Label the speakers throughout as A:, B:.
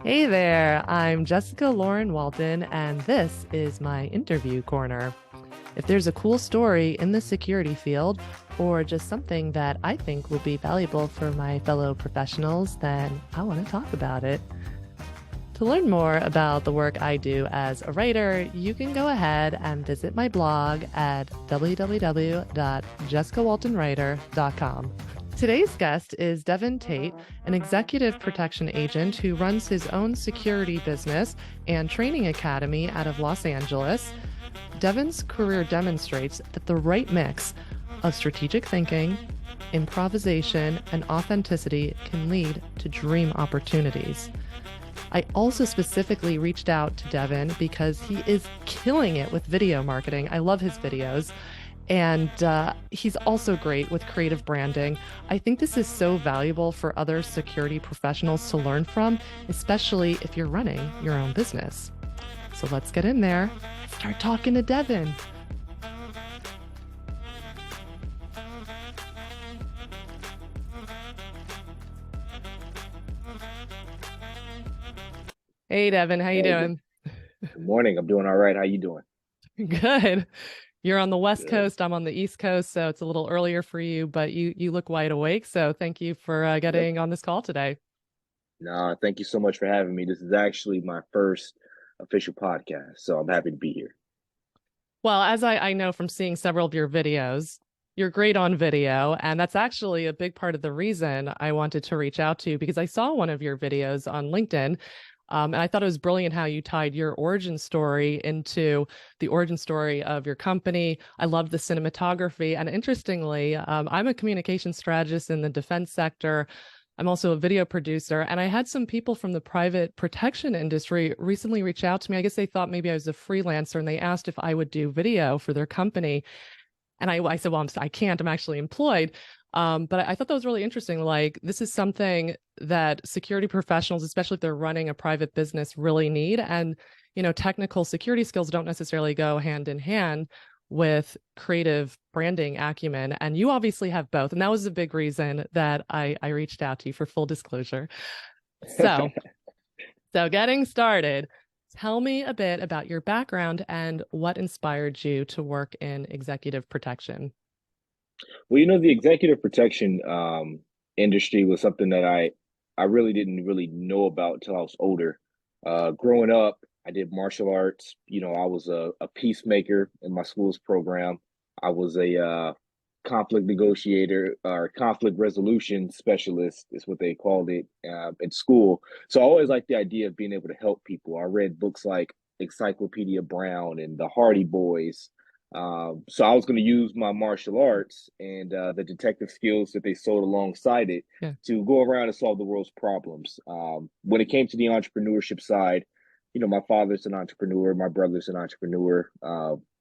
A: Hey there, I'm Jessica Lauren Walton, and this is my interview corner. If there's a cool story in the security field, or just something that I think will be valuable for my fellow professionals, then I want to talk about it. To learn more about the work I do as a writer, you can go ahead and visit my blog at www.jessicawaltonwriter.com. Today's guest is Devon Taitt, an executive protection agent who runs his own security business and training academy out of Los Angeles. Devon's career demonstrates that the right mix of strategic thinking, improvisation, and authenticity can lead to dream opportunities. I also specifically reached out to Devon because he is killing it with video marketing. I love his videos. And he's also great with creative branding. I think this is so valuable for other security professionals to learn from, especially if you're running your own business. So let's get in there and start talking to Devon. Hey, Devon, how you
B: Hey, good,
A: doing?
B: good morning. I'm doing all right. How you doing?
A: Good. You're on the West
B: Good.
A: Coast. I'm on the East Coast, so it's a little earlier for you, but you look wide awake. So thank you for
B: Yep.
A: getting on this call today.
B: No, thank you so much for having me. This is actually my first official podcast, so I'm happy to be here.
A: Well, as I know from seeing several of your videos, you're great on video. And that's actually a big part of the reason I wanted to reach out to you because I saw one of your videos on LinkedIn. And I thought it was brilliant how you tied your origin story into the origin story of your company. I loved the cinematography. And interestingly, I'm a communication strategist in the defense sector. I'm also a video producer, and I had some people from the private protection industry recently reach out to me. I guess they thought maybe I was a freelancer, and they asked if I would do video for their company. And I said, well, I can't. I'm actually employed. But I thought that was really interesting. Like, this is something that security professionals, especially if they're running a private business, really need. And, technical security skills don't necessarily go hand in hand with creative branding acumen. And you obviously have both. And that was a big reason that I reached out to you for full disclosure. So, so getting started, tell me a bit about your background and what inspired you to work in executive protection.
B: Well, the executive protection industry was something that I really didn't really know about until I was older. Growing up, I did martial arts. I was a peacemaker in my school's program. I was a conflict negotiator or conflict resolution specialist is what they called it in school. So I always liked the idea of being able to help people. I read books like Encyclopedia Brown and the Hardy Boys. So I was going to use my martial arts and the detective skills that they sold alongside it
A: Yeah.
B: to go around and solve the world's problems. When it came to the entrepreneurship side, my father's an entrepreneur, my brother's an entrepreneur.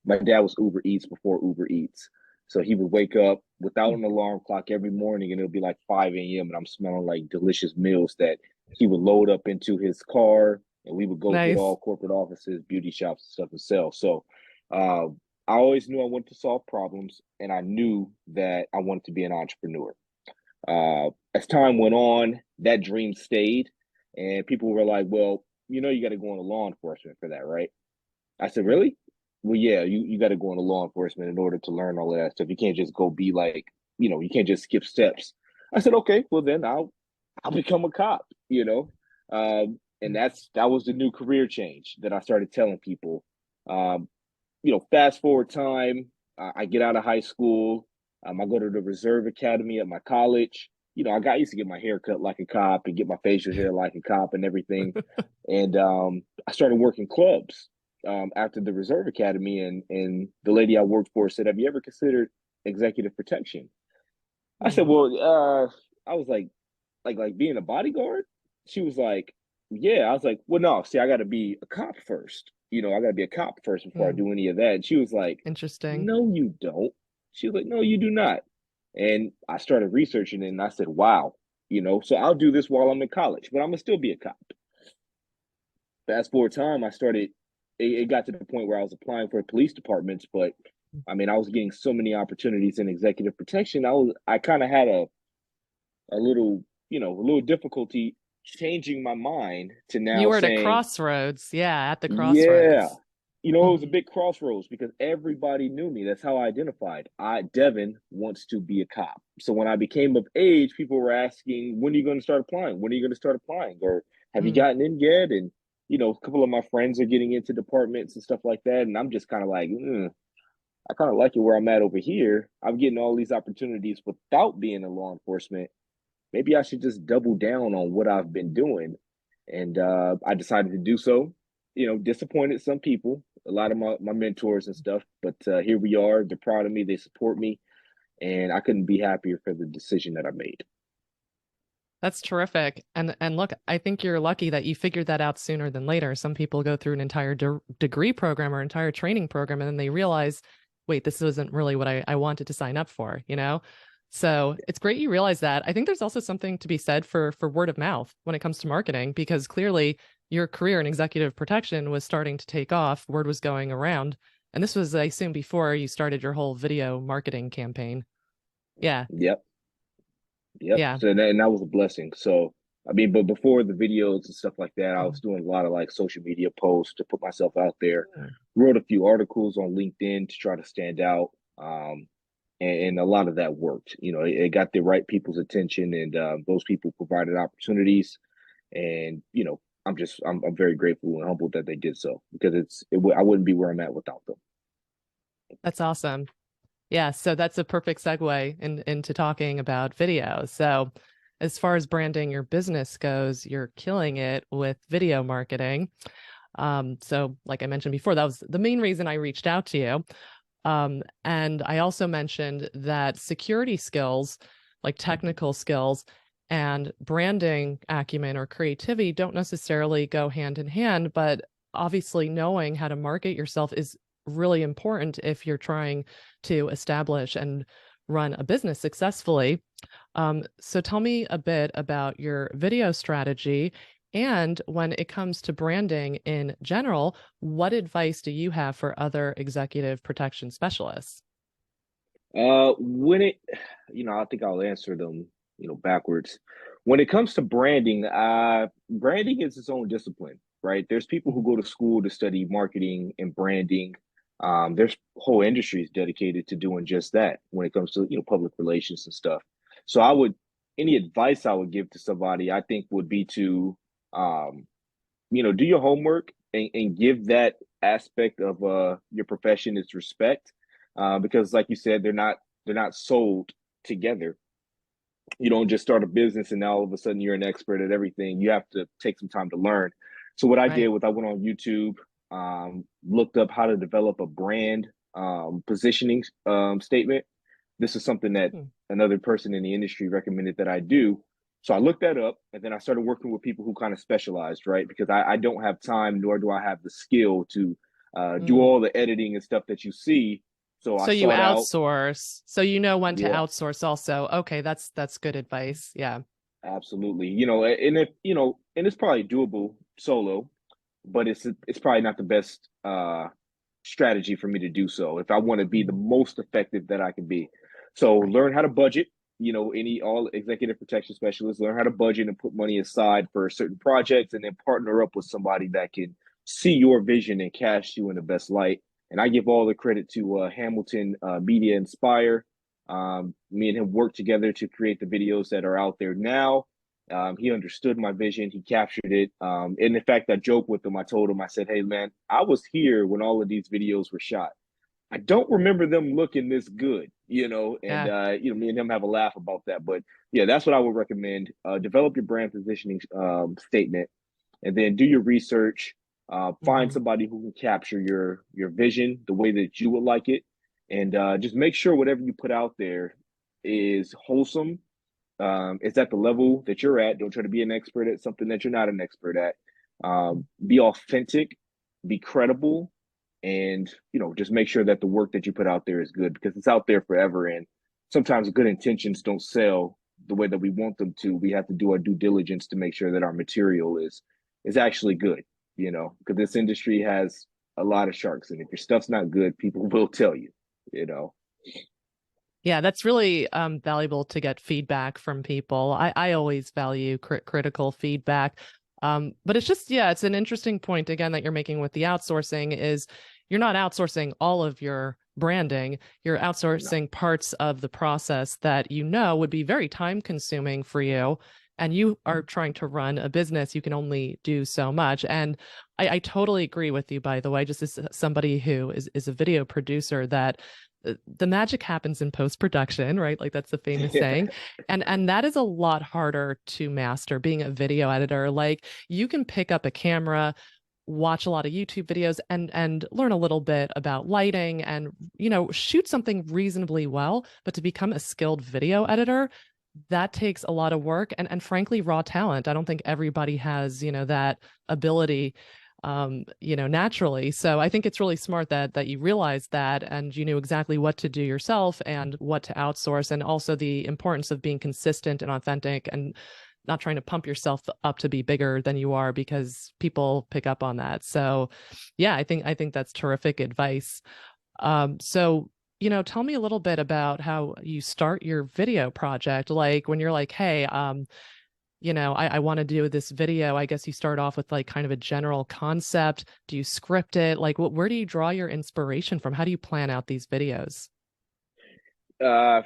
B: My dad was Uber Eats before Uber Eats. So he would wake up without an alarm clock every morning, and it'll be like 5 a.m. and I'm smelling like delicious meals that he would load up into his car, and we would go through
A: Nice.
B: all corporate offices, beauty shops, and stuff and sell. So uh, I always knew I wanted to solve problems, and I knew that I wanted to be an entrepreneur. As time went on, that dream stayed, and people were like, "Well, you got to go into law enforcement for that, right?" I said, "Really?" Well, yeah, you got to go into law enforcement in order to learn all of that stuff. You can't just go be like, you can't just skip steps. I said, "Okay, well then I'll become a cop," and that was the new career change that I started telling people. Um, fast forward time, I get out of high school. I go to the Reserve Academy at my college. I used to get my hair cut like a cop and get my facial hair like a cop and everything. And I started working clubs after the Reserve Academy. And the lady I worked for said, "Have you ever considered executive protection?" I said,
A: Mm.
B: "Well, I was like being a bodyguard." She was like, "Yeah." I was like, "Well, no, see, I got to be a cop first. I got to be a cop first before I
A: Mm.
B: do any of that." And she was like,
A: Interesting.
B: "No, you don't." She was like, "No, you do not." And I started researching it, and I said, "Wow, so I'll do this while I'm in college, but I'm gonna still be a cop." Fast forward time, I started. It got to the point where I was applying for police departments, but I mean, I was getting so many opportunities in executive protection. I kind of had a little difficulty changing my mind to
A: You
B: now
A: were at a
B: saying,
A: crossroads. Yeah, at the
B: yeah,
A: crossroads.
B: it was a
A: Mhm.
B: big crossroads because everybody knew me. That's how I identified. Devon wants to be a cop. So when I became of age, people were asking, when are you going to start applying? When are you going to start applying? Or have you
A: Mm.
B: gotten in yet? And, a couple of my friends are getting into departments and stuff like that. And I'm just kind of like, I kind of like it where I'm at over here. I'm getting all these opportunities without being in law enforcement. Maybe I should just double down on what I've been doing. And I decided to do so. Disappointed some people, a lot of my mentors and stuff, but here we are. They're proud of me. They support me. And I couldn't be happier for the decision that I made.
A: That's terrific. And look, I think you're lucky that you figured that out sooner than later. Some people go through an entire degree program or entire training program, and then they realize, wait, this isn't really what I wanted to sign up for, you know? So it's great you realize that. I think there's also something to be said for word of mouth when it comes to marketing, because clearly your career in executive protection was starting to take off. Word was going around. And this was, I assume, before you started your whole video marketing campaign. Yeah.
B: Yep. Yep.
A: Yeah.
B: So that was a blessing. So I mean, but before the videos and stuff like that, I was
A: Mhm.
B: doing a lot of like social media posts to put myself out there.
A: Mm.
B: Wrote a few articles on LinkedIn to try to stand out. And a lot of that worked. It got the right people's attention, and those people provided opportunities. And I'm very grateful and humbled that they did so because I wouldn't be where I'm at without them.
A: That's awesome. Yeah, so that's a perfect segue into talking about video. So, as far as branding your business goes, you're killing it with video marketing. So, like I mentioned before, that was the main reason I reached out to you. And I also mentioned that security skills, like technical skills, and branding acumen or creativity don't necessarily go hand in hand, but obviously knowing how to market yourself is really important if you're trying to establish and run a business successfully. So tell me a bit about your video strategy. And when it comes to branding in general, what advice do you have for other executive protection specialists?
B: When it, I think I'll answer them, backwards. When it comes to branding, branding is its own discipline, right? There's people who
A: Mhm.
B: go to school to study marketing and branding. There's whole industries dedicated to doing just that when it comes to, public relations and stuff. So any advice I would give to somebody, I think would be to, um, do your homework and give that aspect of your profession its respect, because like you said, they're not sold together. You don't just start a business and now all of a sudden you're an expert at everything. You have to take some time to learn. So what I did
A: Right.
B: was I went on YouTube, looked up how to develop a brand positioning statement. This is something that
A: Hmm.
B: another person in the industry recommended that I do. So I looked that up and then I started working with people who kind of specialized, right? Because I don't have time, nor do I have the skill to do
A: Mm.
B: all the editing and stuff that you see. So I
A: So you
B: sought out,
A: outsource. So you know when to
B: yeah,
A: outsource also. Okay, that's good advice. Yeah.
B: absolutely. And it's probably doable solo, but it's probably not the best strategy for me to do so if I want to be the
A: Mhm.
B: most effective that I can be. So
A: Right.
B: learn how to budget. Any all executive protection specialists learn how to budget and put money aside for certain projects, and then partner up with somebody that can see your vision and cast you in the best light. And I give all the credit to Hamilton Media Inspire. Me and him worked together to create the videos that are out there now. He understood my vision. He captured it. And in fact, I joked with him. I told him, I said, "Hey, man, I was here when all of these videos were shot. I don't remember them looking this good, and
A: Yeah.
B: me and him have a laugh about that. But yeah, that's what I would recommend. Develop your brand positioning statement, and then do your research. Find
A: Hmm.
B: somebody who can capture your vision the way that you would like it, and just make sure whatever you put out there is wholesome. It's at the level that you're at. Don't try to be an expert at something that you're not an expert at. Be authentic, be credible, and just make sure that the work that you put out there is good because it's out there forever. And sometimes good intentions don't sell the way that we want them to. We have to do our due diligence to make sure that our material is actually good. Because this industry has a lot of sharks, and if your stuff's not good, people will tell you. You know.
A: Yeah, that's really valuable to get feedback from people. I always value critical feedback. But it's just, yeah, it's an interesting point again that you're making with the outsourcing is you're not outsourcing all of your branding. You're
B: No.
A: outsourcing parts of the process that you know would be very time consuming for you. And you are trying to run a business, you can only do so much. And I totally agree with you, by the way, just as somebody who is a video producer, that the magic happens in post production, right? Like that's the famous saying. And that is a lot harder to master being a video editor. Like you can pick up a camera, watch a lot of YouTube videos and learn a little bit about lighting and shoot something reasonably well, but to become a skilled video editor, that takes a lot of work and frankly raw talent. I don't think everybody has, that ability naturally. So I think it's really smart that you realized that and you knew exactly what to do yourself and what to outsource, and also the importance of being consistent and authentic and not trying to pump yourself up to be bigger than you are because people pick up on that. So yeah, I think that's terrific advice. So tell me a little bit about how you start your video project. Like when you're like, hey, I want to do this video. I guess you start off with like kind of a general concept. Do you script it? Like, where do you draw your inspiration from? How do you plan out these videos?
B: Uh,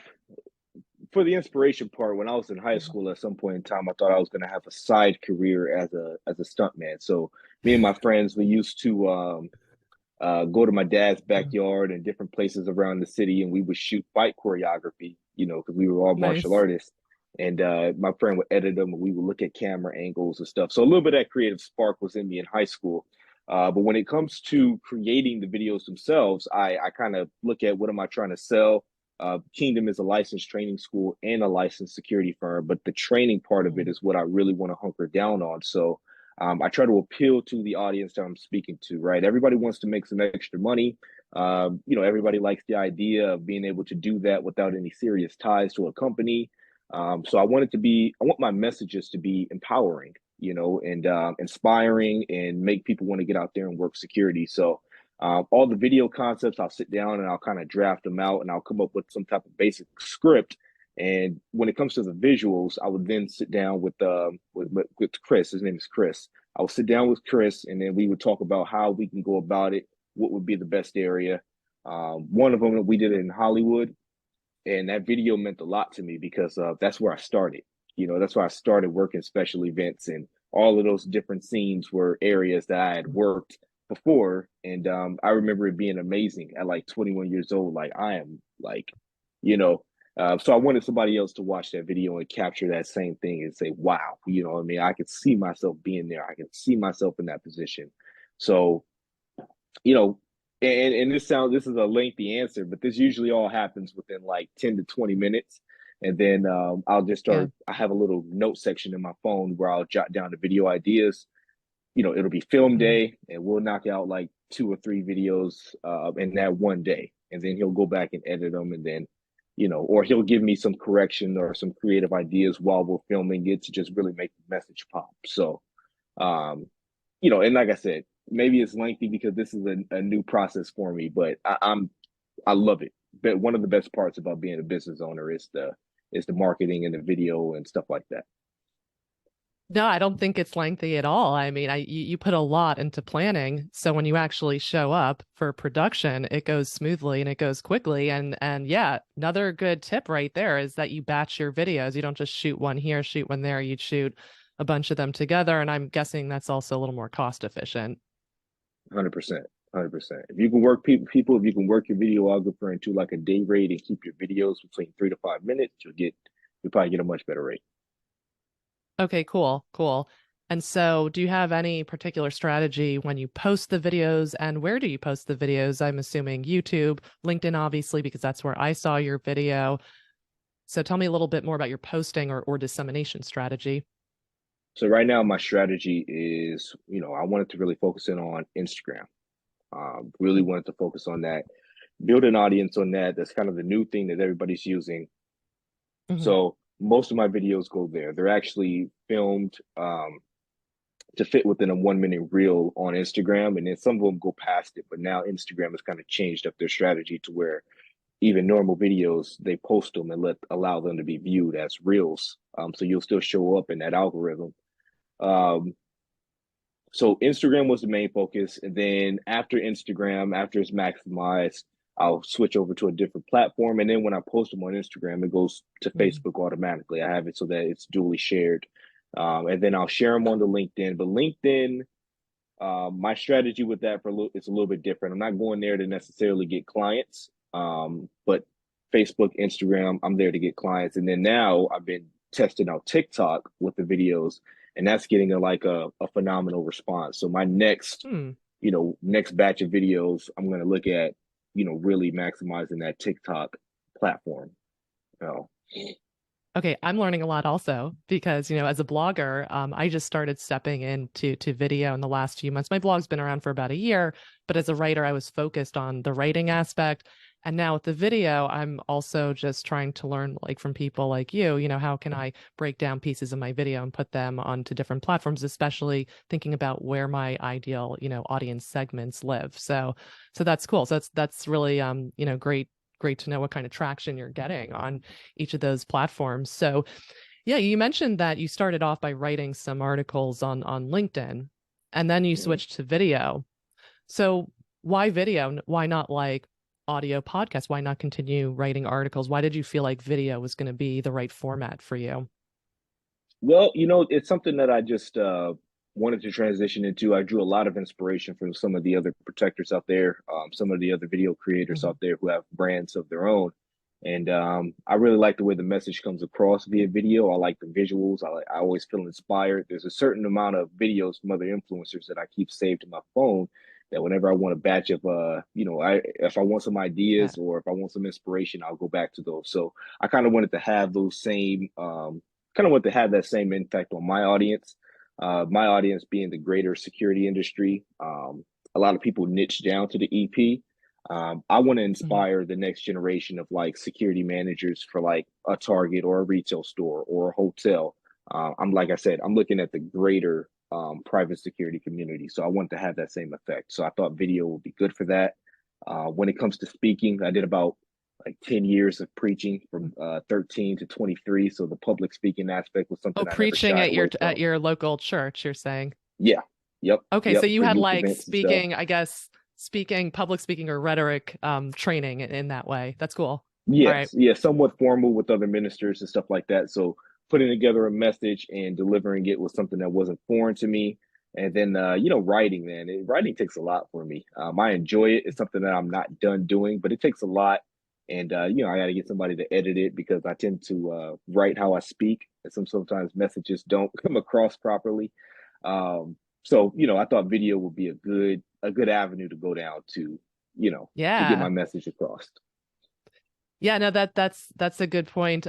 B: for the inspiration part, when I was in high
A: Mhm.
B: school, at some point in time, I thought I was going to have a side career as a stuntman. So me and my friends, we used to go to my dad's backyard and different places around the city, and we would shoot fight choreography. Because we were all martial
A: Nice.
B: artists. And my friend would edit them, and we would look at camera angles and stuff. So a little bit of that creative spark was in me in high school. But when it comes to creating the videos themselves, I kind of look at what am I trying to sell. Kingdom is a licensed training school and a licensed security firm, but the training part of it
A: Mm.
B: is what I really want to hunker down on. So I try to appeal to the audience that I'm speaking to, right? Everybody wants to make some extra money. Everybody likes the idea of being able to do that without any serious ties to a company. So I want my messages to be empowering, and inspiring and make people want to get out there and work security. So all the video concepts, I'll sit down and I'll kind of draft them out and I'll come up with some type of basic script. And when it comes to the visuals, I would then sit down with Chris. His name is Chris. I would sit down with Chris, and then we would talk about how we can go about it. What would be the best area? One of them we did it in Hollywood, and that video meant a lot to me because that's where I started. That's where I started working special events, and all of those different scenes were areas that I had worked before. And I remember it being amazing at like 21 years old. Like I am like, you know, so I wanted somebody else to watch that video and capture that same thing and say, wow, what I mean? I could see myself being there. I could see myself in that position. So, you know, and this is a lengthy answer, but this usually all happens within like 10 to 20 minutes. And then I'll just
A: Yeah.
B: start, I have a little note section in my phone where I'll jot down the video ideas. It'll be film
A: Mhm.
B: day, and we'll knock out like 2 or 3 videos in that one day. And then he'll go back and edit them. And then, or he'll give me some correction or some creative ideas while we're filming it to just really make the message pop. So, um, and like I said, maybe it's lengthy because this is a new process for me, but I love it. But one of the best parts about being a business owner is the marketing and the video and stuff like that.
A: No, I don't think it's lengthy at all. I mean, you put a lot into planning, so when you actually show up for production, it goes smoothly and it goes quickly. And yeah, another good tip right there is that you batch your videos. You don't just shoot one here, shoot one there. You shoot a bunch of them together, and I'm guessing that's also a little more cost efficient.
B: 100%. 100%. If you can work people, if you can work your videographer into like a day rate and keep your videos between 3 to 5 minutes, you'll probably get a much better rate.
A: Okay, cool, cool. And so, do you have any particular strategy when you post the videos, and where do you post the videos? I'm assuming YouTube, LinkedIn, obviously, because that's where I saw your video. So tell me a little bit more about your posting or dissemination strategy.
B: So right now, my strategy is, I wanted to really focus in on Instagram. Really wanted to focus on that, build an audience on that. That's kind of the new thing that everybody's using.
A: Mhm.
B: So most of my videos go there. They're actually filmed to fit within a 1 minute reel on Instagram, and then some of them go past it. But now Instagram has kind of changed up their strategy to where even normal videos, they post them and allow them to be viewed as reels. So you'll still show up in that algorithm. Um, so Instagram was the main focus, and then after Instagram, after it's maximized, I'll switch over to a different platform. And then when I post them on Instagram, it goes to
A: Mm.
B: Facebook automatically. I have it so that it's duly shared. And then I'll share them on the LinkedIn. But LinkedIn, my strategy with that it's a little bit different. I'm not going there to necessarily get clients, but Facebook, Instagram, I'm there to get clients. And then now I've been testing out TikTok with the videos, and that's getting a phenomenal response. So my next,
A: Hmm.
B: next batch of videos, I'm going to look at, really maximizing that TikTok platform. You know.
A: Okay, I'm learning a lot also because, as a blogger, I just started stepping into video in the last few months. My blog's been around for about a year, but as a writer, I was focused on the writing aspect. And now with the video, I'm also just trying to learn like from people like you, how can I break down pieces of my video and put them onto different platforms, especially thinking about where my ideal, audience segments live. So that's cool. So that's really great to know what kind of traction you're getting on each of those platforms. So, yeah, you mentioned that you started off by writing some articles on LinkedIn and then you
B: Mhm.
A: switched to video. So, why video? Why not like audio podcast? Why not continue writing articles? Why did you feel like video was going to be the right format for you?
B: Well, it's something that I just wanted to transition into. I drew a lot of inspiration from some of the other protectors out there, some of the other video creators
A: Mhm.
B: out there who have brands of their own. And I really like the way the message comes across via video. I like the visuals. I always feel inspired. There's a certain amount of videos from other influencers that I keep saved in my phone that whenever I want a batch of, if I want some
A: Yeah.
B: ideas or if I want some inspiration, I'll go back to those. So I kind of wanted to have those same kind of want to have that same impact on my audience. My audience being the greater security industry. A lot of people niche down to the EP. I want to
A: Mhm.
B: inspire the next generation of like security managers for like a Target or a retail store or a hotel. I'm like I said, I'm looking at the greater private security community. So I want to have that same effect. So I thought video would be good for that. When it comes to speaking, I did about like 10 years of preaching from 13 to 23. So the public speaking aspect was
A: Oh,
B: something I never
A: preaching
B: shied
A: at your
B: away
A: at
B: from.
A: your local church, you're saying.
B: Yeah. Yep.
A: Okay, so
B: Yep.
A: you
B: For
A: had
B: youth
A: like
B: events and stuff.
A: speaking, I guess, public speaking or rhetoric training in that way. That's cool. All right.
B: Yes. Yeah. Somewhat formal with other ministers and stuff like that. So putting together a message and delivering it was something that wasn't foreign to me. And then, writing, man, writing takes a lot for me. I enjoy it. It's something that I'm not done doing, but it takes a lot. And, I got to get somebody to edit it because I tend to write how I speak. And sometimes messages don't come across properly. So, I thought video would be a good avenue to go down to get my
A: Yeah.
B: message across.
A: Yeah, no, that's a good point.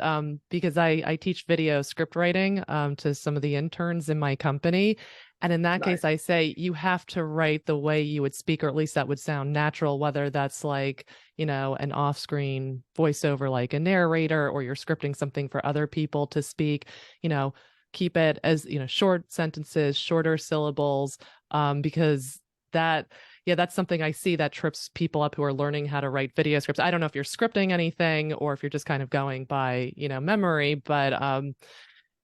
A: Because I teach video script writing to some of the interns in my company. And in that case,
B: Nice.
A: I say you have to write the way you would speak, or at least that would sound natural, whether that's like, an off-screen voiceover like a narrator, or you're scripting something for other people to speak, you know, keep it as, short sentences, shorter syllables, because that yeah, that's something I see that trips people up who are learning how to write video scripts. I don't know if you're scripting anything or if you're just kind of going by, memory, but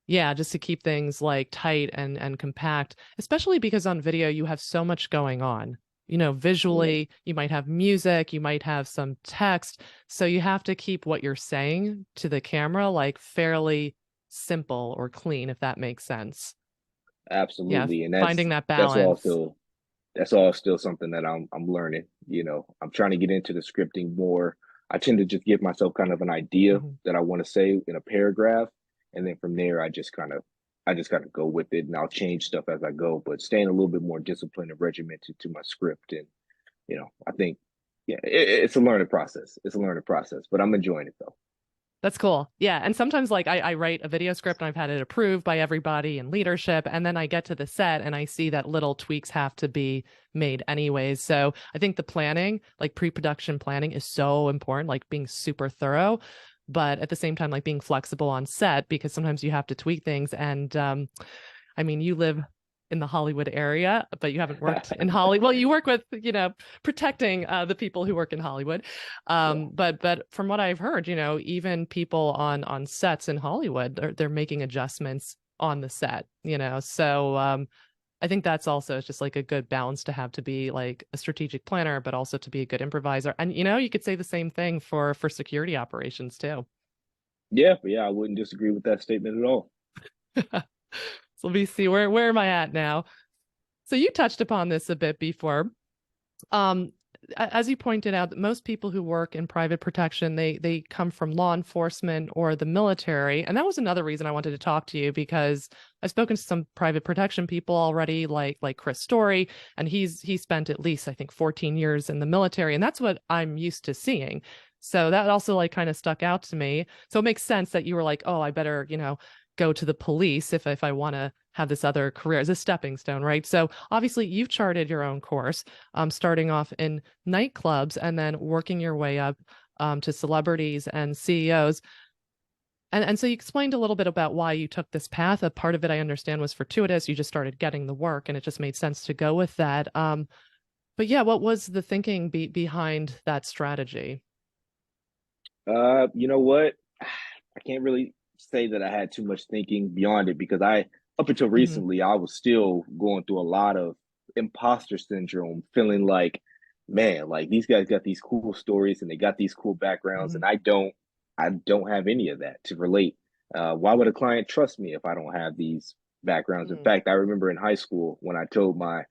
A: yeah, just to keep things like tight and compact, especially because on video you have so much going on.
B: Yeah.
A: Visually, you might have music, you might have some text, so you have to keep what you're saying to the camera like fairly simple or clean, if that makes sense. Yeah,
B: Absolutely. And
A: finding that
B: that's all
A: balance.
B: still that's all still something that I'm learning. I'm trying to get into the scripting more. I tend to just give myself kind of an idea
A: Mhm.
B: that I want to say in a paragraph. And then from there I just kind of go with it and I'll change stuff as I go, but staying a little bit more disciplined and regimented to my script. And, I think yeah, it's a learning process. It's a learning process, but I'm enjoying it though.
A: That's cool. Yeah. And sometimes like I write a video script and I've had it approved by everybody in leadership. And then I get to the set and I see that little tweaks have to be made anyways. So I think the planning, like pre-production planning is so important, like being super thorough, but at the same time, like being flexible on set because sometimes you have to tweak things. And I mean, you live in the Hollywood area, but you haven't worked in Hollywood. Well, you work with, protecting the people who work in Hollywood.
B: Yeah.
A: But from what I've heard, even people on sets in Hollywood, they're making adjustments on the set, So I think that's also it's just like a good balance to have to be like a strategic planner, but also to be a good improviser. And you could say the same thing for security operations too.
B: Yeah, but yeah, I wouldn't disagree with that statement at all.
A: So let me see where am I at now? So you touched upon this a bit before. Um, as you pointed out, most people who work in private protection, they come from law enforcement or the military. And that was another reason I wanted to talk to you because I've spoken to some private protection people already, like Chris Story, and he spent at least, I think, 14 years in the military. And that's what I'm used to seeing. So that also like kind of stuck out to me. So it makes sense that you were like, oh, I better, go to the police if I want to have this other career as a stepping stone, right? So obviously you've charted your own course, starting off in nightclubs and then working your way up to celebrities and CEOs. And so you explained a little bit about why you took this path. A part of it I understand was fortuitous. You just started getting the work and it just made sense to go with that. But yeah, what was the thinking behind that strategy?
B: You know what? I can't really say that I had too much thinking beyond it because up until
A: Hmm.
B: recently, I was still going through a lot of imposter syndrome, feeling like, man, like these guys got these cool stories and they got these cool backgrounds,
A: Hmm.
B: and I don't have any of that to relate. Why would a client trust me if I don't have these backgrounds? In
A: Hmm.
B: fact, I remember in high school when I told my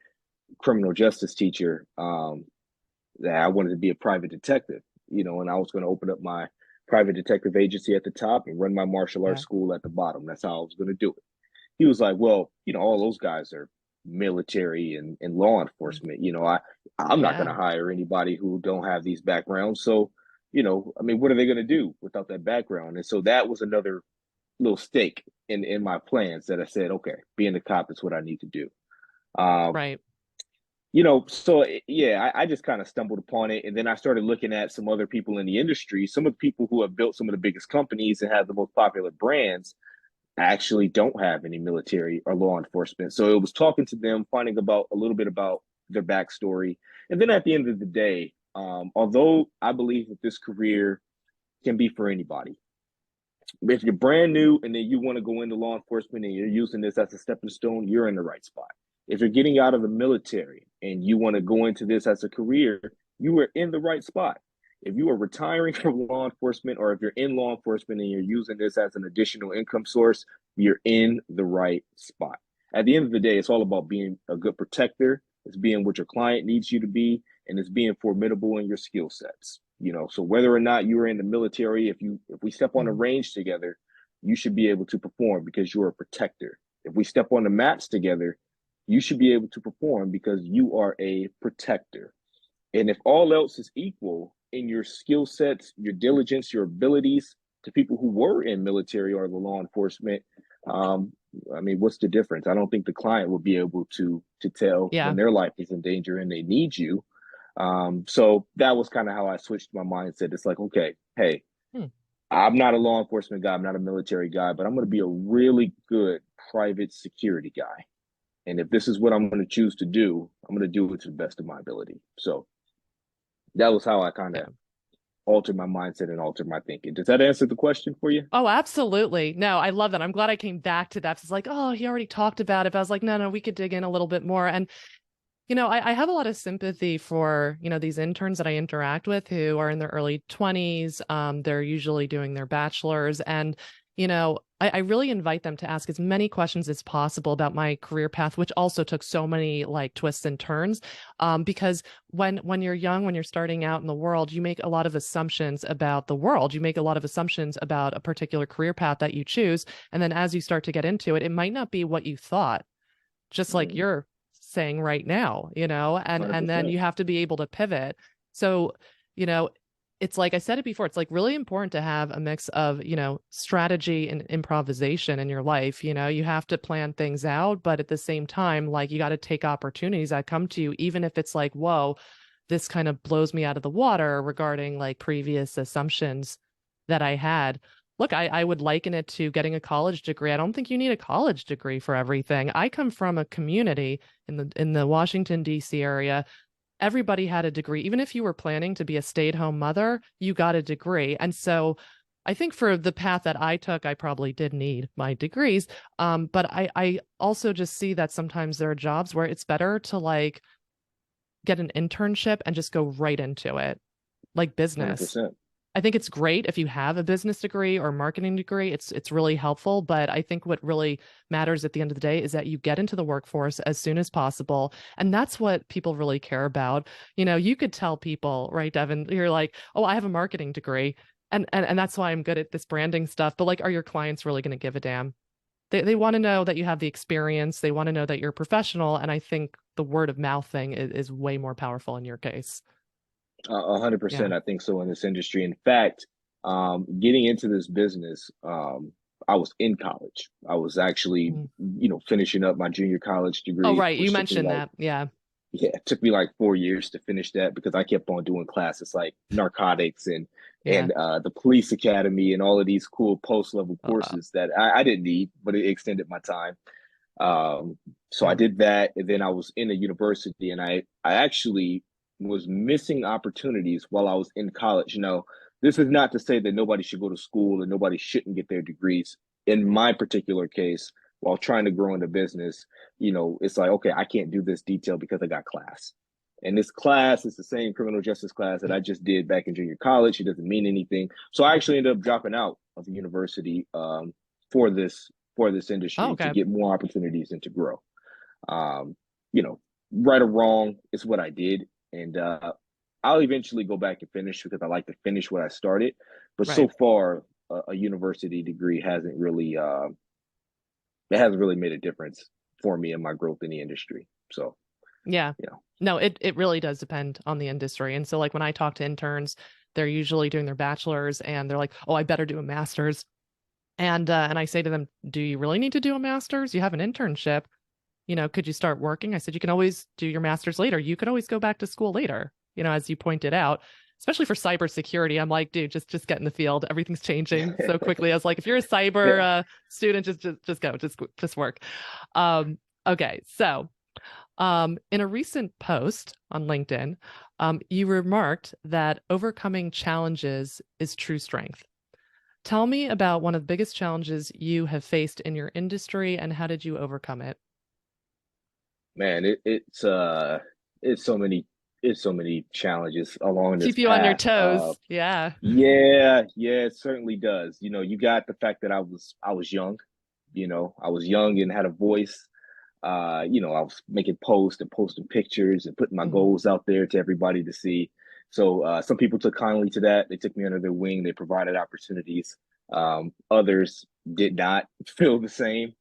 B: criminal justice teacher that I wanted to be a private detective, and I was going to open up my private detective agency at the top and run my martial arts
A: Yeah.
B: school at the bottom. That's how I was going to do it. He was like, well, all those guys are military and law
A: Mm.
B: enforcement. I'm not going to
A: Yeah.
B: hire anybody who don't have these backgrounds. So, I mean, what are they going to do without that background? And so that was another little stake in my plans that I said, okay, being a cop is what I need to do. Um,
A: Right.
B: so yeah, I just kind of stumbled upon it. And then I started looking at some other people in the industry, some of the people who have built some of the biggest companies and have the most popular brands actually don't have any military or law enforcement. So it was talking to them, finding about a little bit about their backstory. And then at the end of the day, although I believe that this career can be for anybody, if you're brand new and then you want to go into law enforcement and you're using this as a stepping stone, you're in the right spot. If you're getting out of the military and you want to go into this as a career, you are in the right spot. If you are retiring from law enforcement or if you're in law enforcement and you're using this as an additional income source, you're in the right spot. At the end of the day, it's all about being a good protector. It's being what your client needs you to be, and it's being formidable in your skill sets. So whether or not you are in the military, if we step on the
A: Mm.
B: range together, you should be able to perform because you're a protector. If we step on the mats together, you should be able to perform because you are a protector. And if all else is equal in your skill sets, your diligence, your abilities to people who were in military or the law enforcement, um, I mean, what's the difference? I don't think the client will be able to tell when
A: Yeah.
B: their life is in danger and they need you. So that was kind of how I switched my mindset. It's like, okay, hey,
A: Hmm.
B: I'm not a law enforcement guy, I'm not a military guy, but I'm going to be a really good private security guy. And if this is what I'm going to choose to do, I'm going to do it to the best of my ability. So that was how I kind of
A: Yeah.
B: altered my mindset and altered my thinking. Does that answer the question for you?
A: Oh, absolutely. No, I love that. I'm glad I came back to that. It's like, oh, he already talked about it. But I was like, no, we could dig in a little bit more. And I have a lot of sympathy for, these interns that I interact with who are in their early 20s. They're usually doing their bachelor's. And, I really invite them to ask as many questions as possible about my career path, which also took so many like twists and turns. Because when you're young, when you're starting out in the world, you make a lot of assumptions about the world. You make a lot of assumptions about a particular career path that you choose. And then as you start to get into it, it might not be what you thought, just like
B: Mm,
A: you're saying right now, and then
B: 100%.
A: you have to be able to pivot. So, you know, it's like I said it before, it's like really important to have a mix of, strategy and improvisation in your life. You have to plan things out, but at the same time, like you got to take opportunities that come to you, even if it's like, whoa, this kind of blows me out of the water regarding like previous assumptions that I had. look, I would liken it to getting a college degree. I don't think you need a college degree for everything. I come from a community in the Washington, D.C. area. Everybody had a degree. Even if you were planning to be a stay-at-home mother, you got a degree. And so I think for the path that I took, I probably did need my degrees. But I also just see that sometimes there are jobs where it's better to like get an internship and just go right into it, like business.
B: 100%.
A: I think it's great if you have a business degree or marketing degree. It's really helpful, but I think what really matters at the end of the day is that you get into the workforce as soon as possible, and that's what people really care about. You know, you could tell people, right, Devon, you're like, "Oh, I have a marketing degree, and that's why I'm good at this branding stuff." But like, are your clients really going to give a damn? They want to know that you have the experience. They want to know that you're a professional, and I think the word of mouth thing is way more powerful in your case.
B: 100%.
A: Yeah.
B: I think so in this industry. In fact, getting into this business, I was in college. I was actually,
A: Mm.
B: finishing up my junior college
A: Oh,
B: degree,
A: right. You
B: which took me
A: mentioned
B: like,
A: that. Yeah.
B: yeah, it took me like 4 years to finish that because I kept on doing classes like narcotics and
A: Yeah.
B: the police academy and all of these cool post level
A: Uh,
B: courses that I didn't need, but it extended my time. So I
A: yeah.
B: did that, and then I was in a university, and I actually was missing opportunities while I was in college. This is not to say that nobody should go to school and nobody shouldn't get their degrees. In my particular case, while trying to grow into business, it's like, okay, I can't do this detail because I got class. And this class is the same criminal justice class that I just did back in junior college. It doesn't mean anything. So I actually ended up dropping out of the university for this for this
A: Oh,
B: industry to
A: okay.
B: get more opportunities and to grow. Um, you know, right or wrong, it's what I did, and I'll eventually go back and finish because I like to finish what I started. But so
A: Right.
B: far, a university degree it hasn't really made a difference for me in my growth in the industry. So,
A: Yeah.
B: you know,
A: No, it really does depend on the industry. And so like when I talk to interns, they're usually doing their bachelor's and they're like, "Oh, I better do a master's." And I say to them, "Do you really need to do a master's? You have an internship. You know, could you start working?" I said, "You can always do your master's later. You could always go back to school later." You know, as you pointed out, especially for cybersecurity, I'm like, dude, just get in the field. Everything's changing so quickly. I was like, if you're a cyber
B: yeah,
A: student, just go, just work. Um, okay, so in a recent post on LinkedIn, you remarked that overcoming challenges is true strength. Tell me about one of the biggest challenges you have faced in your industry and how did you overcome it?
B: man, it's so many it's so many challenges along this
A: Keep you on your
B: path.
A: toes. Yeah.
B: Yeah, it certainly does. You got the fact that I was young. I was young and had a voice. I was making posts and posting pictures and putting my
A: Mhm.
B: goals out there to everybody to see. So some people took kindly to that. They took me under their wing. They provided opportunities. Others did not feel the same.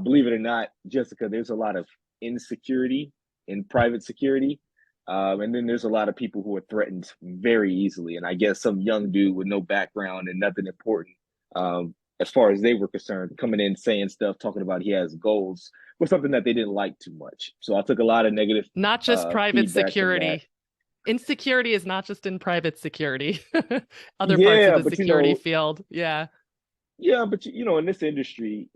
B: Believe it or not, Jessica, there's a lot of insecurity in private security. And then there's a lot of people who are threatened very easily. And I guess some young dude with no background and nothing important, as far as they were concerned, coming in saying stuff, talking about he has goals was something that they didn't like too much. So I took a lot of negative
A: Not just private
B: feedback from that.
A: security. Insecurity is not just in private security. Other parts of
B: Yeah,
A: the
B: but
A: security field. Yeah.
B: in this industry,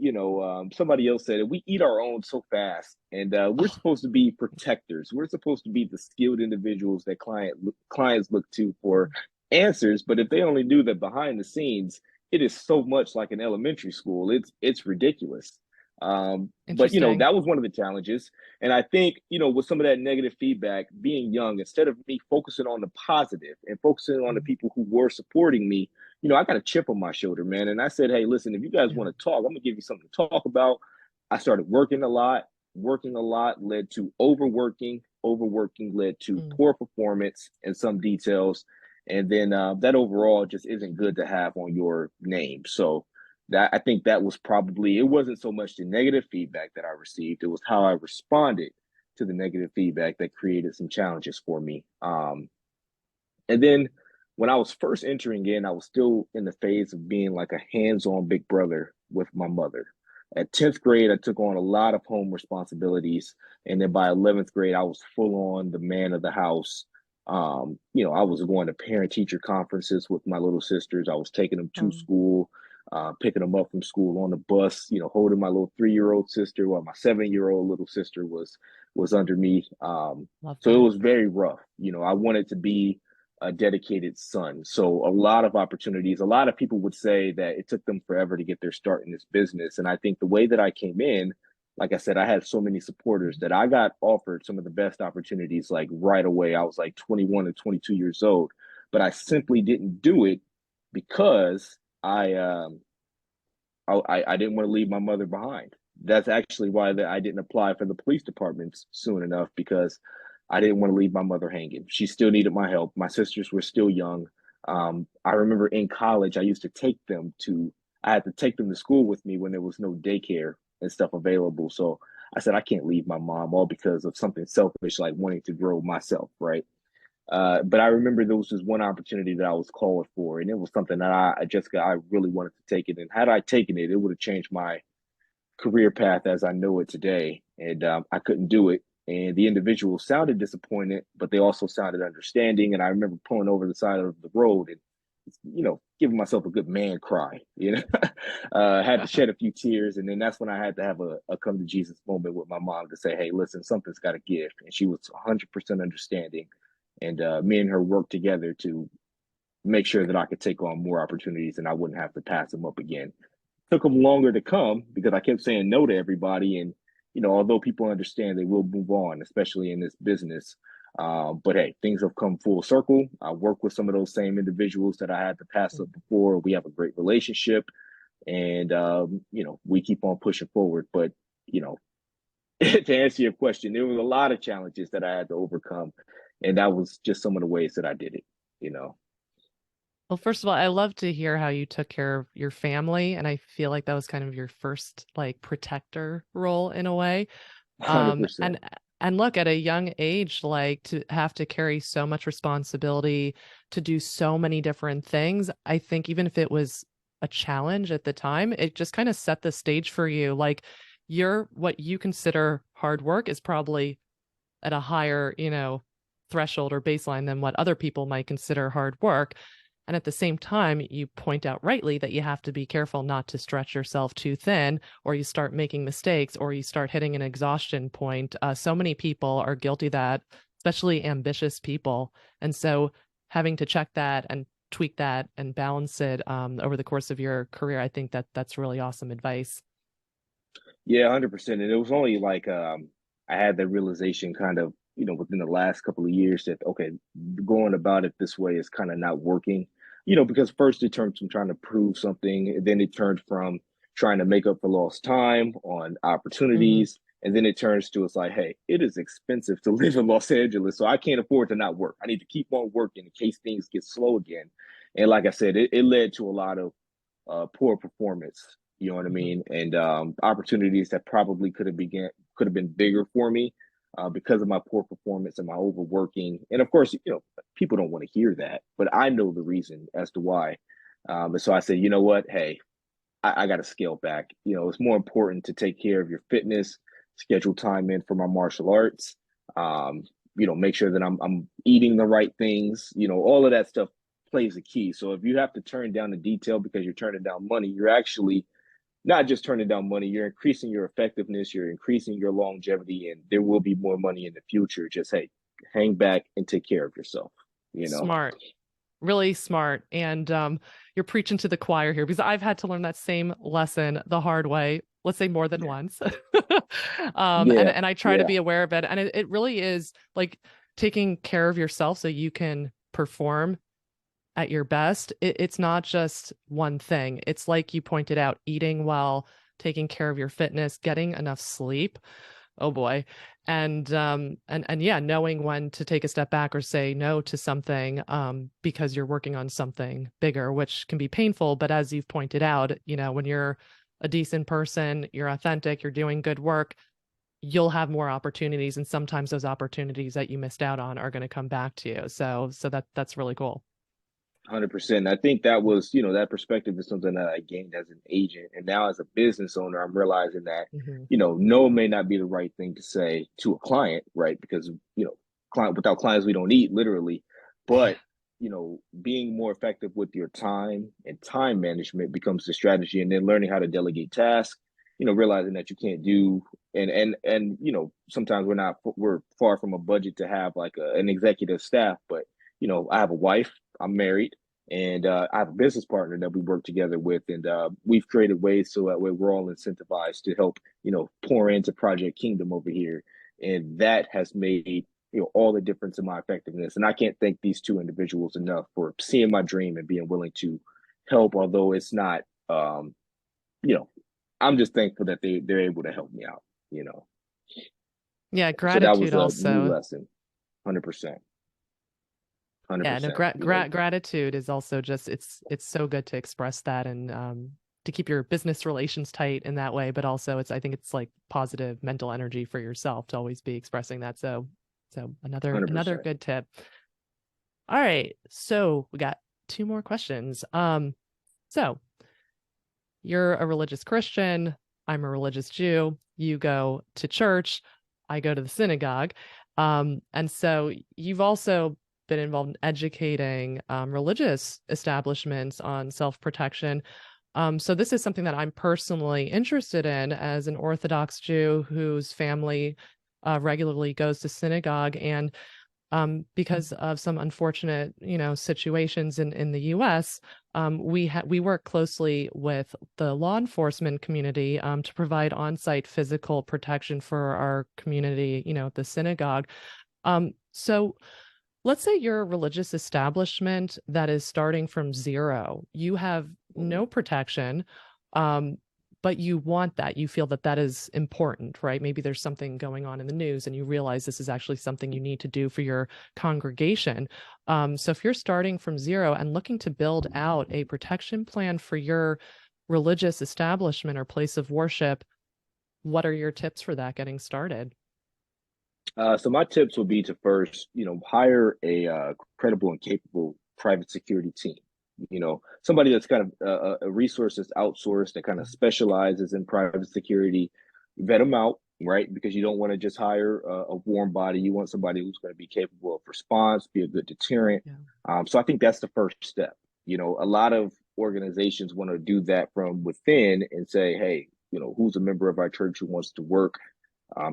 B: somebody else said it. We eat our own so fast, and we're
A: Oh,
B: supposed to be protectors. We're supposed to be the skilled individuals that clients look to for answers. But if they only knew that behind the scenes, it is so much like an elementary school. It's ridiculous. But
A: interesting.
B: that was one of the challenges, and I think with some of that negative feedback, being young, instead of me focusing on the positive and focusing on the
A: Mhm.
B: people who were supporting me, I got a chip on my shoulder, man. And I said, hey, listen, if you guys
A: Yeah.
B: want to talk, I'm gonna give you something to talk about. I started working a lot. Working a lot led to overworking. Overworking led to
A: Mm.
B: poor performance in some details. And then that overall just isn't good to have on your name. So that I think that was probably it wasn't so much the negative feedback that I received, it was how I responded to the negative feedback that created some challenges for me. And then when I was first entering in, I was still in the phase of being like a hands-on big brother with my mother. At 10th grade, I took on a lot of home responsibilities. And then by 11th grade, I was full on the man of the house. I was going to parent teacher conferences with my little sisters. I was taking them to
A: Um,
B: school. picking them up from school on the bus, holding my little 3-year-old sister while my 7-year-old little sister was under me.
A: Love
B: So it
A: that.
B: was very rough. I wanted to be a dedicated son. So a lot of opportunities, a lot of people would say that it took them forever to get their start in this business. And I think the way that I came in, like I said, I had so many supporters that I got offered some of the best opportunities like right away. I was like 21 and 22 years old, but I simply didn't do it because I didn't want to leave my mother behind. That's actually why I didn't apply for the police departments soon enough, because I didn't want to leave my mother hanging. She still needed my help. My sisters were still young. I remember in college, I had to take them to school with me when there was no daycare and stuff available. So I said, I can't leave my mom, all because of something selfish like wanting to grow myself, right? But I remember there was just one opportunity that I was called for, and it was something that I really wanted to take it. And had I taken it, it would have changed my career path as I know it today. And I couldn't do it. And the individual sounded disappointed, but they also sounded understanding. And I remember pulling over the side of the road and, giving myself a good man cry, had to shed a few tears. And then that's when I had to have a come to Jesus moment with my mom to say, hey, listen, something's got to give. And she was 100% understanding. And me and her worked together to make sure that I could take on more opportunities and I wouldn't have to pass them up again. Took them longer to come because I kept saying no to everybody. And, although people understand, they will move on, especially in this business. But hey, things have come full circle. I work with some of those same individuals that I had to pass up before. We have a great relationship, and we keep on pushing forward. But to answer your question, there was a lot of challenges that I had to overcome, and that was just some of the ways that I did it. You know,
A: Well, first of all, I love to hear how you took care of your family, and I feel like that was kind of your first like protector role in a way.
B: 100%.
A: And look, at a young age, like to have to carry so much responsibility, to do so many different things, I think even if it was a challenge at the time, it just kind of set the stage for you. Like what you consider hard work is probably at a higher, threshold or baseline than what other people might consider hard work. And at the same time, you point out rightly that you have to be careful not to stretch yourself too thin, or you start making mistakes, or you start hitting an exhaustion point. So many people are guilty of that, especially ambitious people. And so having to check that and tweak that and balance it over the course of your career, I think that's really awesome advice.
B: Yeah, 100%. And it was only like I had the realization kind of, within the last couple of years that, okay, going about it this way is kind of not working, because first it turned from trying to prove something, and then it turned from trying to make up for lost time on
A: Hmm.
B: opportunities. And then it turns to it's like, hey, it is expensive to live in Los Angeles, so I can't afford to not work. I need to keep on working in case things get slow again. And like I said, it led to a lot of poor performance. You know what I
A: Hmm.
B: mean? And opportunities that probably could have been bigger for me because of my poor performance and my overworking. And of course, people don't want to hear that, but I know the reason as to why. And so I said, you know what? Hey, I got to scale back. It's more important to take care of your fitness, schedule time in for my martial arts. Um, make sure that I'm eating the right things. All of that stuff plays a key. So if you have to turn down the detail because you're turning down money, you're actually not just turning down money, you're increasing your effectiveness, you're increasing your longevity, and there will be more money in the future. Just hey, hang back and take care of yourself, you know.
A: Smart. Really smart. And you're preaching to the choir here because I've had to learn that same lesson the hard way, let's say more than
B: Yeah.
A: once. And,
B: Yeah.
A: and I try to
B: Yeah.
A: be aware of it. And it really is like taking care of yourself so you can perform at your best. It's not just one thing. It's like you pointed out, eating well, taking care of your fitness, getting enough sleep. Oh boy. And yeah, knowing when to take a step back or say no to something because you're working on something bigger, which can be painful. But as you've pointed out, when you're a decent person, you're authentic, you're doing good work, you'll have more opportunities. And sometimes those opportunities that you missed out on are going to come back to you. So that's really cool.
B: 100%. I think that was, that perspective is something that I gained as an agent. And now as a business owner, I'm realizing that,
A: Hmm.
B: no may not be the right thing to say to a client, right? Because, client without clients, we don't eat literally. But, being more effective with your time and time management becomes the strategy, and then learning how to delegate tasks, realizing that you can't do, and sometimes we're far from a budget to have like an executive staff, but I have a wife, I'm married, and I have a business partner that we work together with, and we've created ways so that way we're all incentivized to help, pour into Project Kingdom over here, and that has made all the difference in my effectiveness. And I can't thank these two individuals enough for seeing my dream and being willing to help, although it's not, you know, I'm just thankful that they're able to help me out.
A: Yeah,
B: So that was
A: gratitude
B: a new
A: also.
B: lesson. 100%.
A: Yeah, no,
B: 100%.
A: gratitude is also just it's so good to express that and to keep your business relations tight in that way, but also I think it's like positive mental energy for yourself to always be expressing that. So another
B: 100%.
A: good tip. All right, so we got two more questions. So you're a religious Christian, I'm a religious Jew, you go to church, I go to the synagogue. And so you've also been involved in educating religious establishments on self-protection. So this is something that I'm personally interested in as an Orthodox Jew whose family regularly goes to synagogue. And because of some unfortunate, situations in the U.S., we work closely with the law enforcement community to provide on-site physical protection for our community, the synagogue. So let's say you're a religious establishment that is starting from zero. You have no protection, but you want that. You feel that that is important, right? Maybe there's something going on in the news and you realize this is actually something you need to do for your congregation. So if you're starting from zero and looking to build out a protection plan for your religious establishment or place of worship, what are your tips for that getting started?
B: So my tips would be to first, hire a credible and capable private security team. Somebody that's kind of a resource that's outsourced that kind of specializes in private security. Vet them out, right? Because you don't want to just hire a warm body. You want somebody who's going to be capable of response, be a good deterrent.
A: Yeah.
B: So I think that's the first step. A lot of organizations want to do that from within and say, hey, who's a member of our church who wants to work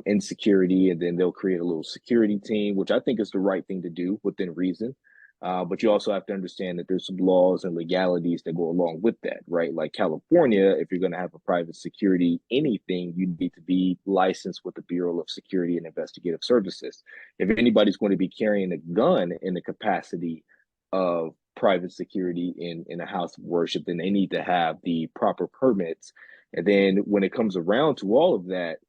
B: in security, and then they'll create a little security team, which I think is the right thing to do within reason. But you also have to understand that there's some laws and legalities that go along with that, right? Like California, if you're going to have a private security anything, you need to be licensed with the Bureau of Security and Investigative Services. If anybody's going to be carrying a gun in the capacity of private security in a house of worship, then they need to have the proper permits. And then when it comes around to all of that,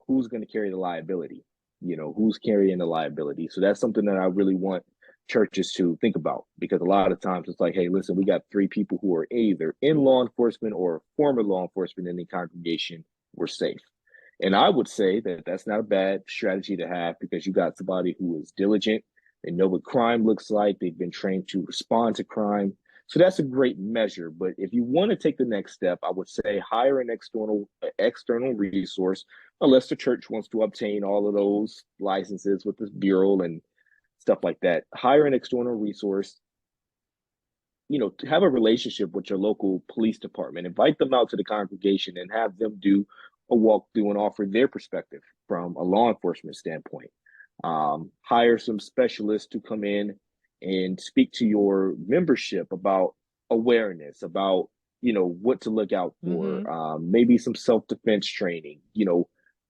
B: who's going to carry the liability? Who's carrying the liability? So that's something that I really want churches to think about, because a lot of times it's like, hey, listen, we got three people who are either in law enforcement or former law enforcement in the congregation. We're safe. And I would say that that's not a bad strategy to have, because you got somebody who is diligent. They know what crime looks like. They've been trained to respond to crime. So that's a great measure. But if you want to take the next step, I would say hire an external resource, unless the church wants to obtain all of those licenses with this bureau and stuff like that. Hire an external resource, to have a relationship with your local police department. Invite them out to the congregation and have them do a walkthrough and offer their perspective from a law enforcement standpoint. Hire some specialists to come in and speak to your membership about awareness, about what to look out for. Maybe some self-defense training.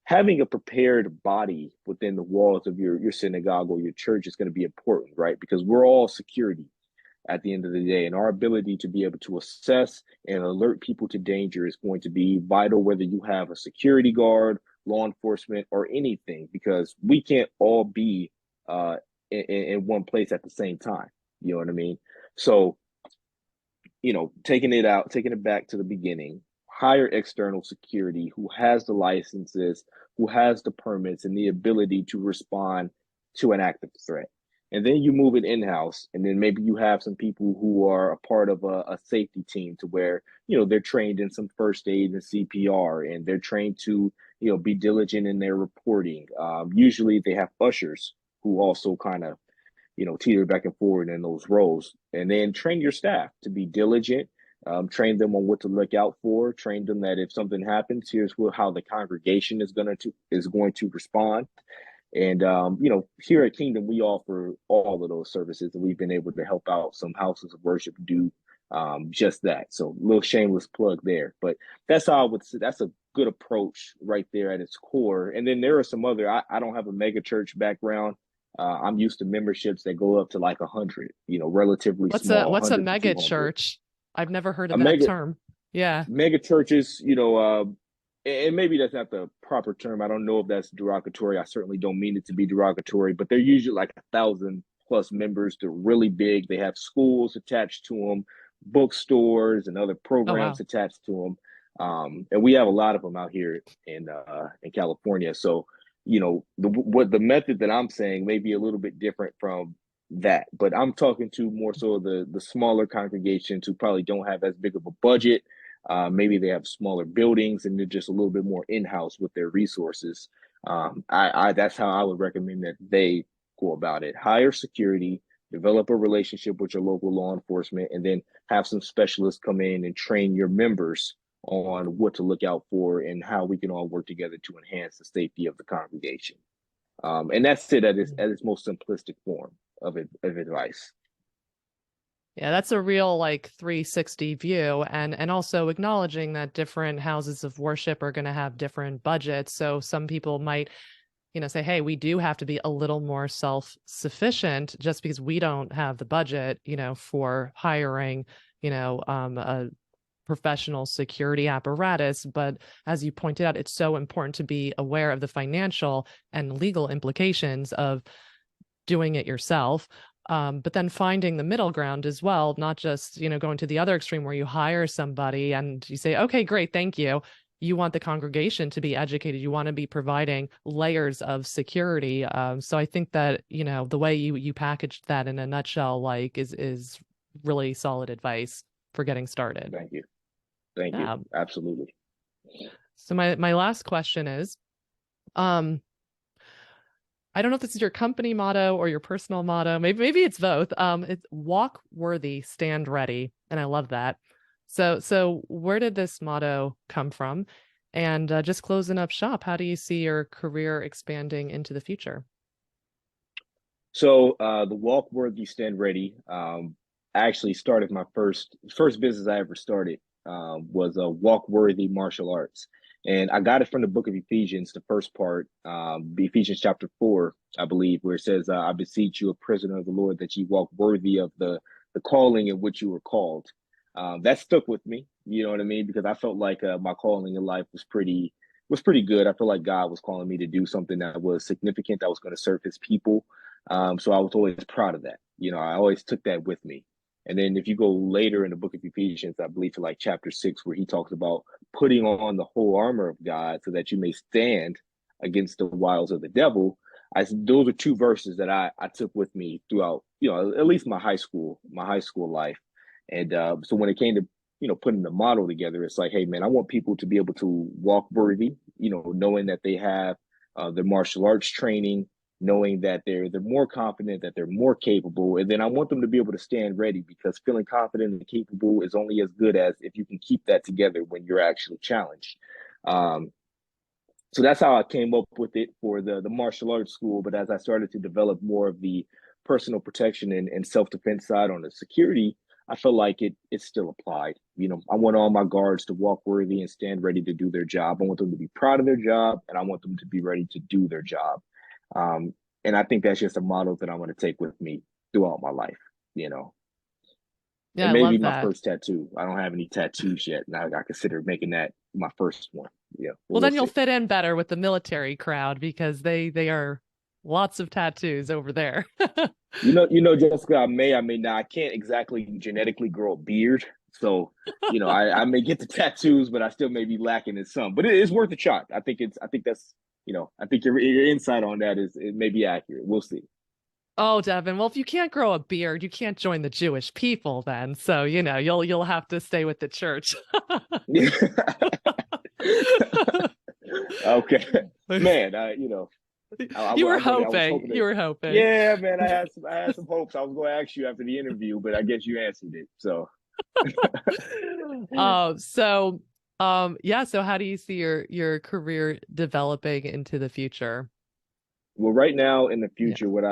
B: Having a prepared body within the walls of your synagogue or your church is going to be important, right? Because we're all security at the end of the day, and our ability to be able to assess and alert people to danger is going to be vital, whether you have a security guard, law enforcement, or anything, because we can't all be in one place at the same time. You know what I mean? So, taking it back to the beginning, hire external security who has the licenses, who has the permits and the ability to respond to an active threat. And then you move it in-house, and then maybe you have some people who are a part of a safety team, to where, they're trained in some first aid and CPR, and they're trained to, be diligent in their reporting. Usually they have ushers who also kind of, teeter back and forward in those roles. And then train your staff to be diligent. Train them on what to look out for. Train them that if something happens, here's how the congregation is going to respond. And here at Kingdom, we offer all of those services, and we've been able to help out some houses of worship do just that. So, little shameless plug there. But that's how I would say that's a good approach right there at its core. And then there are some other. I don't have a mega church background. I'm used to memberships that go up to like 100. Relatively small.
A: What's a mega church? I've never heard of that term. Yeah,
B: mega churches. And maybe that's not the proper term. I don't know if that's derogatory. I certainly don't mean it to be derogatory, but they're usually like 1,000+ members. They're really big. They have schools attached to them, bookstores and other programs attached to them. And we have a lot of them out here in California. So, the method that I'm saying may be a little bit different from that, but I'm talking to more so the smaller congregations who probably don't have as big of a budget. Maybe they have smaller buildings and they're just a little bit more in-house with their resources. That's how I would recommend that they go about it. Hire security, develop a relationship with your local law enforcement, and then have some specialists come in and train your members on what to look out for and how we can all work together to enhance the safety of the congregation. And that's it at its most simplistic form of advice.
A: Yeah, that's a real 360 view, and also acknowledging that different houses of worship are going to have different budgets. So some people might, say, hey, we do have to be a little more self-sufficient just because we don't have the budget, for hiring, a professional security apparatus. But as you pointed out, it's so important to be aware of the financial and legal implications of doing it yourself. But then finding the middle ground as well, not just, going to the other extreme where you hire somebody and you say, okay, great, thank you. You want the congregation to be educated. You want to be providing layers of security. So I think that, the way you packaged that in a nutshell, is really solid advice for getting started.
B: Thank you. Thank you. Absolutely.
A: So my last question is, I don't know if this is your company motto or your personal motto. Maybe it's both. It's walk worthy, stand ready. And I love that. So where did this motto come from? And just closing up shop, how do you see your career expanding into the future?
B: So the walk worthy, stand ready. I actually started my first business I ever started was a walk worthy martial arts. And I got it from the book of Ephesians, the first part, Ephesians chapter 4, I believe, where it says, I beseech you, a prisoner of the Lord, that you walk worthy of the calling in which you were called. That stuck with me, you know what I mean? Because I felt like my calling in life was pretty good. I feel like God was calling me to do something that was significant, that was going to serve his people. So I was always proud of that. I always took that with me. And then if you go later in the book of Ephesians, I believe to chapter 6, where he talks about putting on the whole armor of God so that you may stand against the wiles of the devil. Those are two verses that I took with me throughout, at least my high school life. And so when it came to, putting the model together, it's like, hey, man, I want people to be able to walk worthy, knowing that they have their martial arts training, knowing that they're more confident, that they're more capable. And then I want them to be able to stand ready, because feeling confident and capable is only as good as if you can keep that together when you're actually challenged. So that's how I came up with it for the martial arts school. But as I started to develop more of the personal protection and self-defense side on the security, I felt like it still applied. I want all my guards to walk worthy and stand ready to do their job. I want them to be proud of their job, and I want them to be ready to do their job. And I think that's just a model that I want to take with me throughout my life,
A: Yeah,
B: and maybe
A: I love
B: my
A: that.
B: first tattoo. I don't have any tattoos yet. Now I consider making that my first one. Yeah.
A: Well, then you'll fit in better with the military crowd, because they are lots of tattoos over there.
B: Jessica, I may not. I can't exactly genetically grow a beard. So, I may get the tattoos, but I still may be lacking in some. But it is worth a shot. I think that's, I think your insight on that it may be accurate. We'll see.
A: Oh, Devon. Well, if you can't grow a beard, you can't join the Jewish people then. So, you'll have to stay with the church.
B: Okay. Man,
A: You were
B: I was
A: hoping.
B: hoping
A: You
B: that.
A: were hoping.
B: Yeah, man, I had some hopes. I was going to ask you after the interview, but I guess you answered it. So,
A: So yeah, so how do you see your career developing into the future?
B: well, right now in the
A: Yeah.
B: future, what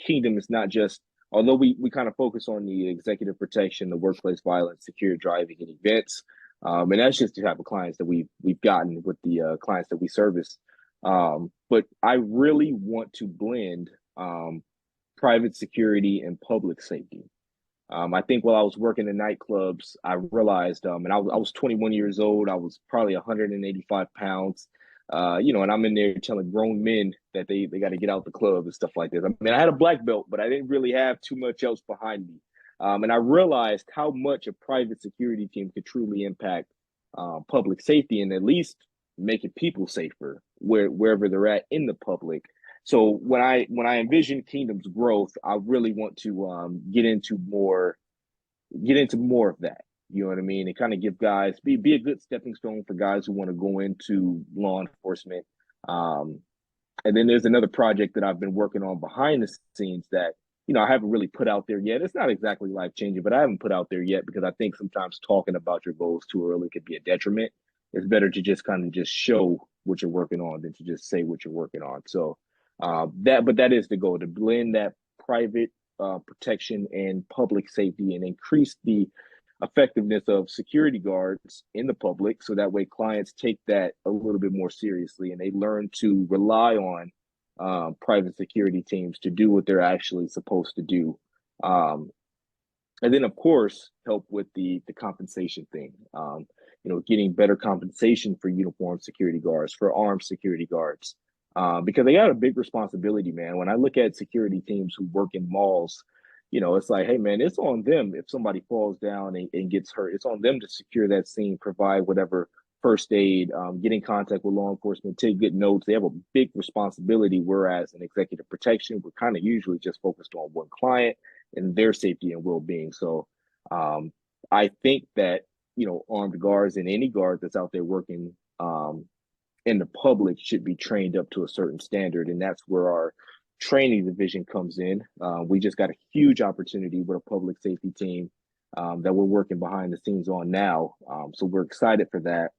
B: Kingdom is not just, although we kind of focus on the executive protection, the workplace violence, secure driving, and events, and that's just the type of clients that we've gotten with the clients that we service. But I really want to blend private security and public safety. I think while I was working in nightclubs, I realized, and I was 21 years old. I was probably 185 pounds, and I'm in there telling grown men that they got to get out the club and stuff like this. I mean, I had a black belt, but I didn't really have too much else behind me. And I realized how much a private security team could truly impact public safety and at least making people safer wherever they're at in the public. So when I envision Kingdom's growth, I really want to get into more of that. You know what I mean? And kind of give guys be a good stepping stone for guys who want to go into law enforcement. Um, and then there's another project that I've been working on behind the scenes that I haven't really put out there yet. It's not exactly life changing, but I haven't put out there yet because I think sometimes talking about your goals too early could be a detriment. It's better to just kind of just show what you're working on than to just say what you're working on. So that is the goal, to blend that private protection and public safety and increase the effectiveness of security guards in the public so that way clients take that a little bit more seriously and they learn to rely on private security teams to do what they're actually supposed to do. Um, and then, of course, help with the compensation thing. Getting better compensation for uniformed security guards, for armed security guards, because they got a big responsibility, man. When I look at security teams who work in malls, it's like, hey, man, it's on them if somebody falls down and gets hurt. It's on them to secure that scene, provide whatever first aid, get in contact with law enforcement, take good notes. They have a big responsibility, whereas in executive protection, we're kind of usually just focused on one client and their safety and well-being. So um, I think that armed guards and any guard that's out there working in the public should be trained up to a certain standard, and that's where our training division comes in. We just got a huge opportunity with a public safety team that we're working behind the scenes on now. So we're excited for that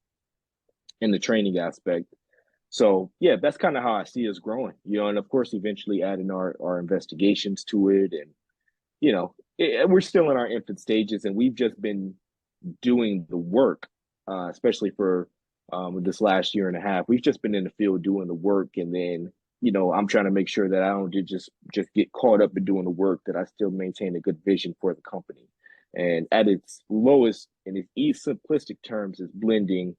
B: in the training aspect. So yeah, that's kind of how I see us growing, and of course, eventually adding our investigations to it, and we're still in our infant stages, and we've just been doing the work, especially for this last year and a half. We've just been in the field doing the work, and then I'm trying to make sure that I don't just get caught up in doing the work, that I still maintain a good vision for the company. And at its lowest and its east simplistic terms is blending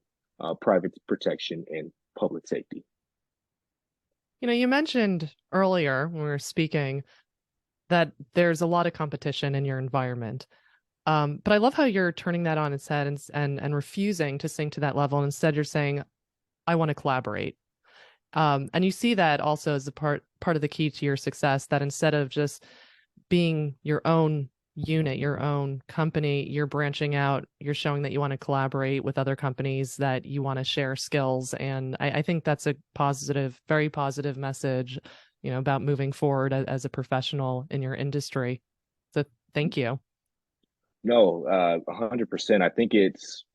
B: private protection and public safety.
A: You mentioned earlier when we were speaking that there's a lot of competition in your environment. But I love how you're turning that on its head and refusing to sink to that level. And instead, you're saying, I want to collaborate. And you see that also as a part of the key to your success, that instead of just being your own unit, your own company, you're branching out, you're showing that you want to collaborate with other companies, that you want to share skills. And I think that's a positive, very positive message, about moving forward as a professional in your industry. So thank you.
B: No, 100%. I think it's,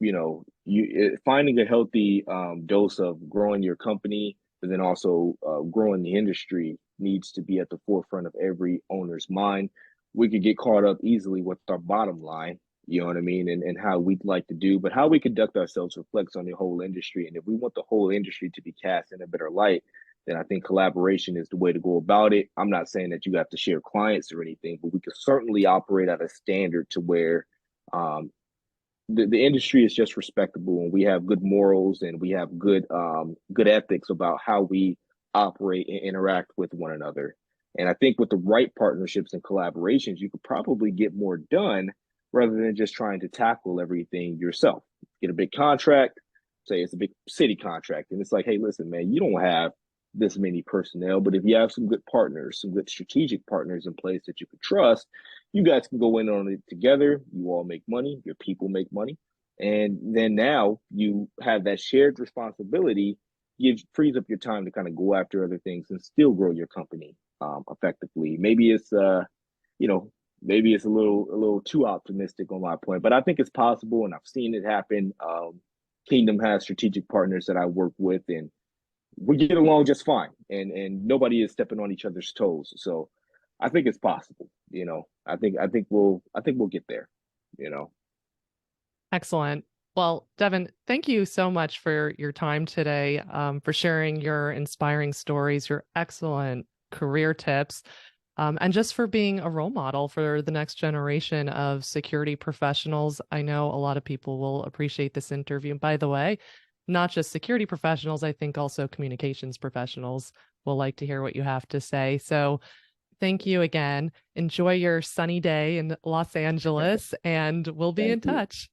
B: finding a healthy dose of growing your company, but then also growing the industry needs to be at the forefront of every owner's mind. We could get caught up easily with our bottom line, you know what I mean, and how we'd like to do, but how we conduct ourselves reflects on the whole industry. And if we want the whole industry to be cast in a better light, then I think collaboration is the way to go about it. I'm not saying that you have to share clients or anything, but we can certainly operate at a standard to where um, the industry is just respectable and we have good morals and we have good ethics about how we operate and interact with one another. And I think with the right partnerships and collaborations, you could probably get more done rather than just trying to tackle everything yourself. Get a big contract, say it's a big city contract, and it's like, hey, listen, man, you don't have this many personnel, but if you have some good partners, some good strategic partners in place that you can trust, you guys can go in on it together. You all make money, your people make money. And then now you have that shared responsibility frees up your time to kind of go after other things and still grow your company effectively. Maybe it's you know, maybe it's a little too optimistic on my point, but I think it's possible, and I've seen it happen. Kingdom has strategic partners that I work with, and we get along just fine, and nobody is stepping on each other's toes. So I think it's possible. I think we'll get there. You know.
A: Excellent. Well, Devon, thank you so much for your time today, for sharing your inspiring stories, your excellent career tips, and just for being a role model for the next generation of security professionals. I know a lot of people will appreciate this interview. And by the way, not just security professionals, I think also communications professionals will like to hear what you have to say. So thank you again. Enjoy your sunny day in Los Angeles, and we'll be in
B: Thank you.
A: touch.